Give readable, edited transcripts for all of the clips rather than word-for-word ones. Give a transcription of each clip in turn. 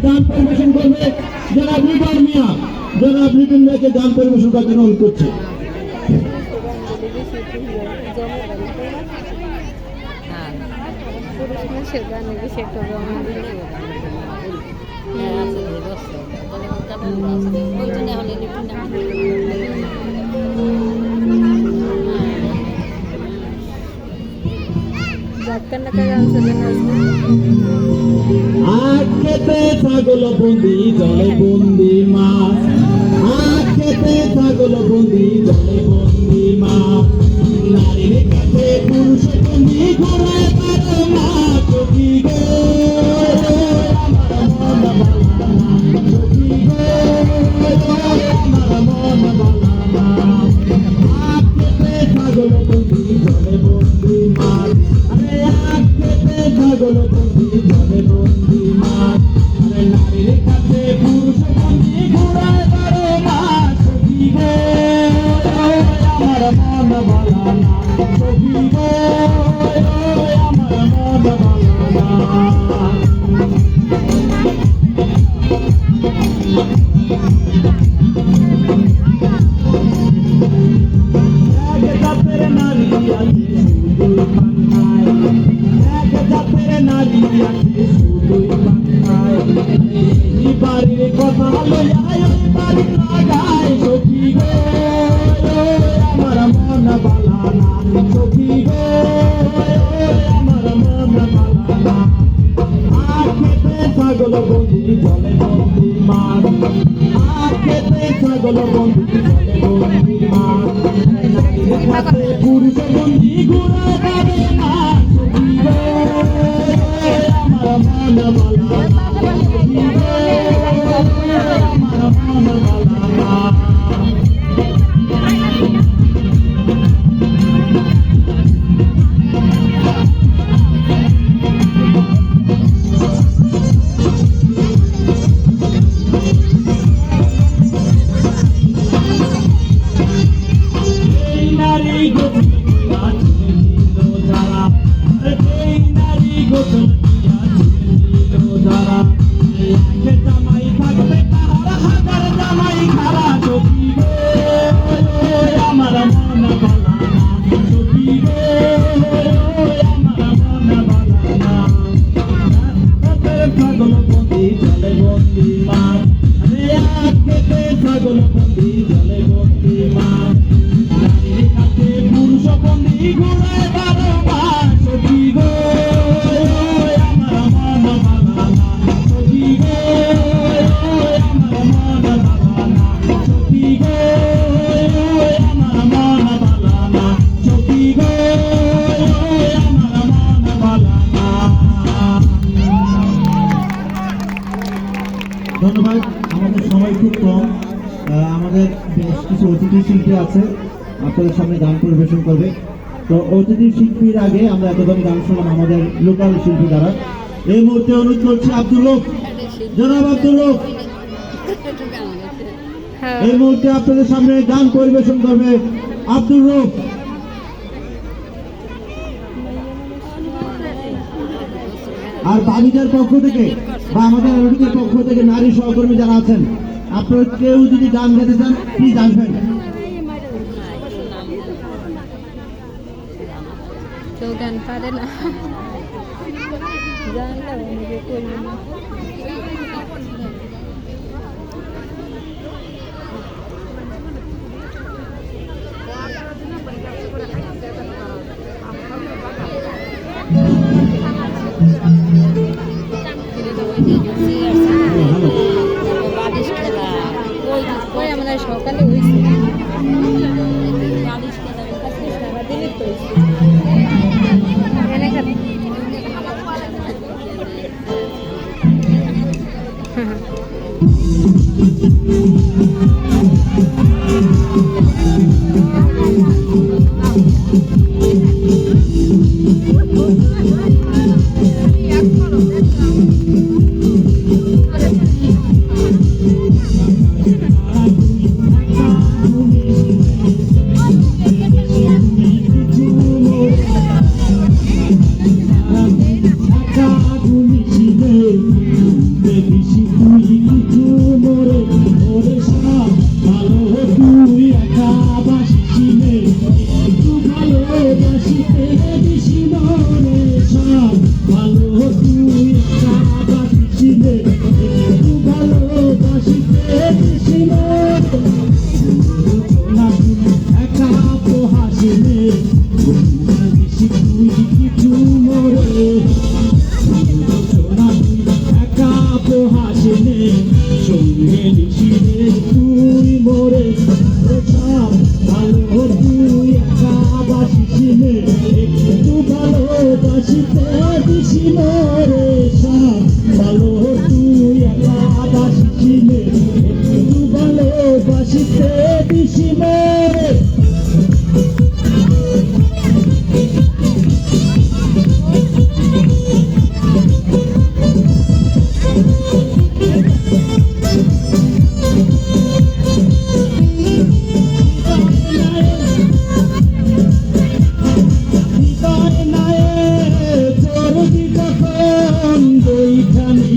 গান পরিবেশন করবে জনাব লিটন মিয়া। জনাব লিটন মিয়াকে গান পরিবেশন করার জন্য অনুরোধ করছে। খেতে ছাগল বন্দি জলে বন্দি মাছ, খেতে ছাগল বন্দি জলে বন্দি মাছ, নারীর কাছে পুরুষ বন্দি ঘোড়া তার মা চোখি গো আমার মন চোখি গো আমার মন বালা খেতে ছাগল বন্দি জলে বন্দি মাছ, খেতে ছাগল বন্দি জলে বন্দি মাছ, নারীর কাছে পুরুষ বন্দি ঘোড়া তার মা চোখি গো আমার মন বালা চোখি গো আমার মন বালা। নারী আছে শুধুই পান্নায়, এক জাতের নারী আছে শুধুই পান্নায়, এই বাড়ির কথা লইয়া বাড়ি লাগায় সখী গো আমার মন বালা না সখী গো আমার মন বালা না। খেতে ছাগল বন্দি জলে বন্দি মাছ, খেতে ছাগল বন্দি জলে বন্দি মাছ, হাতে পুরুষ বন্দি ঘোড়া যাবে না সখী গো আমার মন বালা সখী গো আমার মন বালা। ধন্যবাদ। আমাদের সময় খুব কম, আমাদের বেশ কিছু অতিথি শিল্পী আছে আপনাদের সামনে গান পরিবেশন করবে। তো অতিথি শিল্পীর আগে আমরা এতক্ষণ গান শুনলাম আমাদের লোকাল শিল্পী দ্বারা। এই মুহূর্তে অনুরোধ করছি আব্দুল রৌফ, জনাব আব্দুল রৌফ এই মুহূর্তে আপনাদের সামনে গান পরিবেশন করবে আব্দুল রৌফ। আর বাগিচার পক্ষ থেকে বা আমাদের আয়োজকের পক্ষ থেকে নারী সহকর্মী যারা আছেন, আপনারা কেউ যদি গান গাইতে চান প্লিজ আসবেন। কেউ গান পারে না, আমাদের সকালে হয়েছে সারাদিনই তো নিশিরে তুই মোরে সব ভালো তুই একা বাসিসিনে একটু ভালোবাসিতে দিসি মোরে সব ভালো তুই একা বাসিসিনে একটু ভালোবাসিতে দিসি মোরে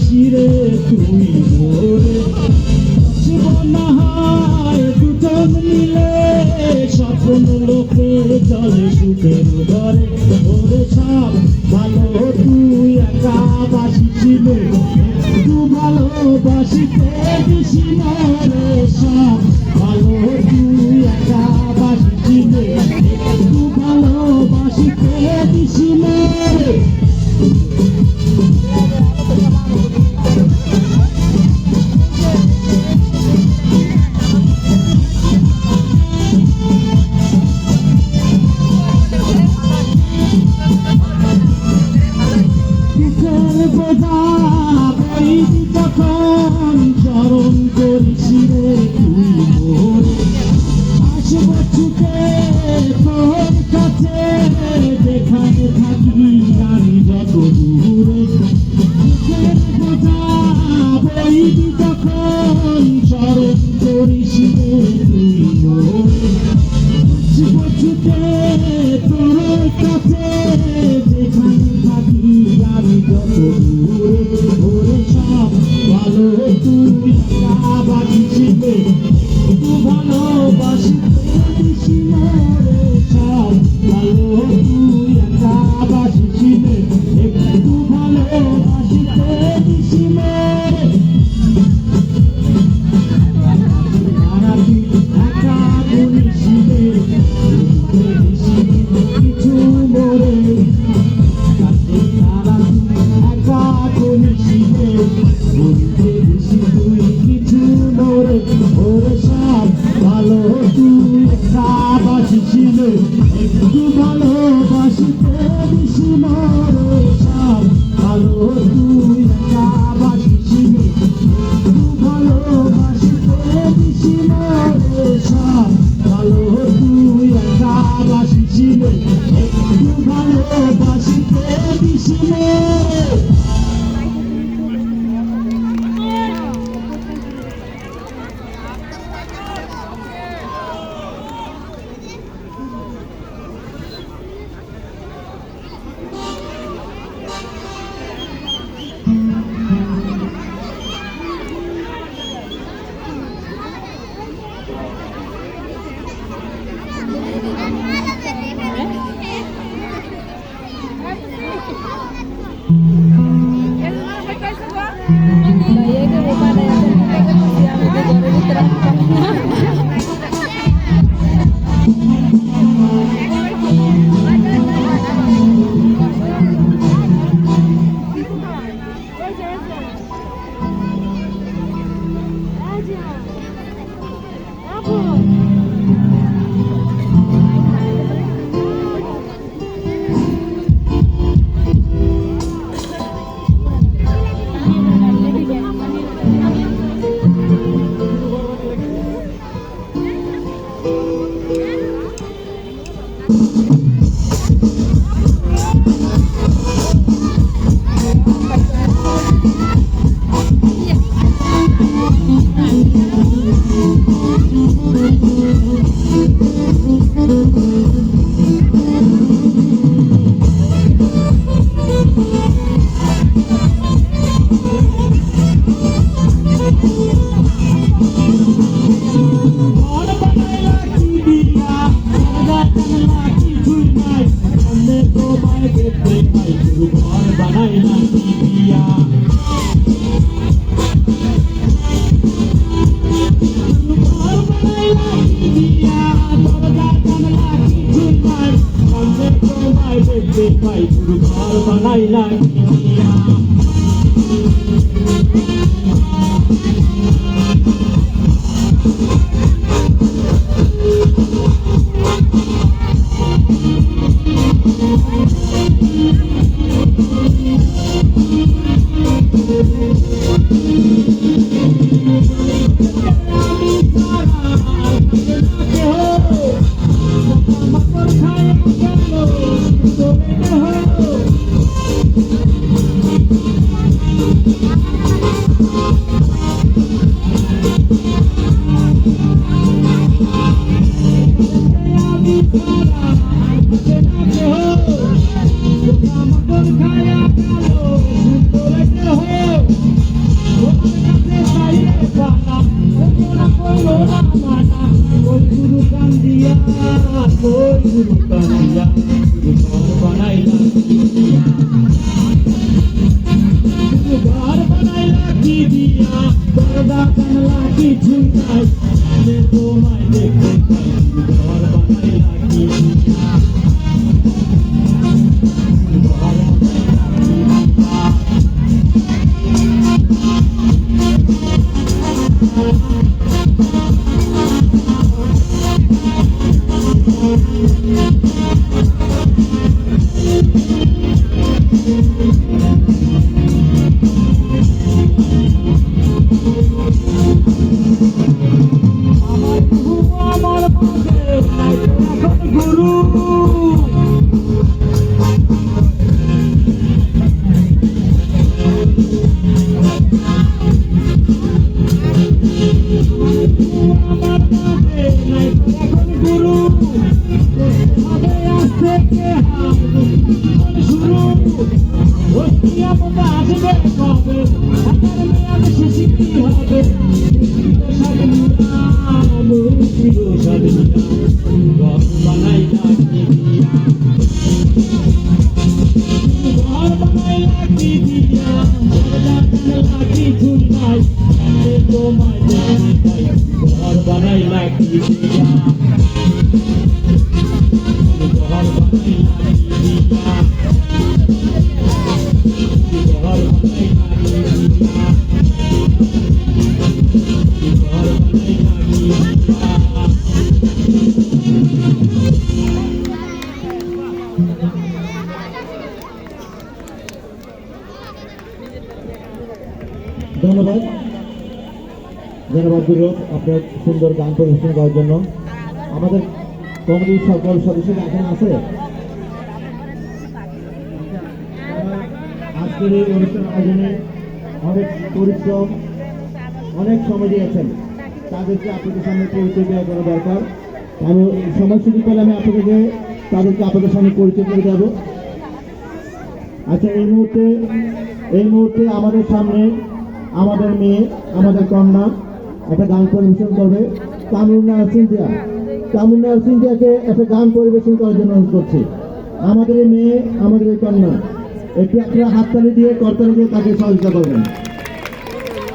শিরে তুই মোরে শিবনাহায় দুজন মিলে স্বপ্ন লোকে চলে সুখের ঘরে ওরে সব ভালো তুই একা বাসিছিলে একটু ভালোবাসিতে দিসি রে সব ভালো তুই একা বাসিছিলে একটু ভালোবাসিতে দিসি রে তখন চরণ করিসিরে তুই মোরে আসব ছুটে তোর কাছে যেখানে থাকি আমি যত দূরে বইবি তখন চরণ করিসিরে তুই মোরে আসব ছুটে তোর কাছে যেখানে থাকি আমি যত দূরে ওরে সব ভালো তুই বাসিছিলে একটু ভালোবাসিতে দিসি রে সব ভালো তুই একা বাসিছিলে একটু ভালোবাসিতে দিসি রে একা বলিসিলে কিছু মোরে একা বলিসিলে বলতে দিসি তুই কিছু মোরে ওরে সব ভালো তুই একা বাসিছিলে একটু ভালোবাসিতে দিসি মোরে সব ভালো তুই একা বাসিছিলে একটু ভালোবাসিতে দিসি মোরে সব ভালো তুই একা বাসিছিলে একটু ভালোবাসিতে দিসি মোরে Kayaknya bukan ada yang masih ada di jalan terang. কই গুরু কানিয়া গুরু ঘর বানাইলা গুরু ঘর বানাইলা কি দিয়া দরজা জানলা কিছু নাই আমি তোমায় দেখতে চাই গুরু ঘর বানাইলা কি দিয়া গুরু ঘর বানাইলা কি দিয়া আমার মাঝে নাই এখন গুরু আমার মাঝে নাই এখন গুরু হবে আসছে কে হাবু শুরু ওই আমটা আসবে কবে আমার মেয়াদ শেষে কি হবে ঘর বানাইলা কি দিয়া ঘর বানাইলা কি দিয়া কিছু নাই তোমায় দেখতে চাই ঘর বানাইলা কি দিয়া ঘর বানাইলা কি দিয়া ঘর বানাইলা কি দিয়া ঘর বানাইলা কি দিয়া ধন্যবাদ ধন্যবাদ গুরু আপনার সুন্দর গান পরিবেশন করার জন্য। আমাদের কমিটির সকল সদস্যরা এখানে আছে। আজকের এই অনুষ্ঠান আয়োজনে অনেক পরিশ্রম অনেক সময় দিয়েছেন, তাদেরকে আপনাদের সামনে পরিচয় দেওয়া করা দরকার। আমি সময় সুযোগ পেলে আমি আপনাদেরকে তাদেরকে আপনাদের সামনে পরিচয় করে দেবো। আচ্ছা, এই মুহূর্তে আমাদের সামনে আমাদের মেয়ে, আমাদের কন্যা একটা গান পরিবেশন করবে। তামুন্না সিনথিয়াকে একটা গান পরিবেশন করার জন্য অনুরোধ করছি। আমাদের এই মেয়ে, আমাদের এই কন্যা, একটু আপনারা হাততালি দিয়ে করতালি দিয়ে তাকে সহযোগিতা করবেন।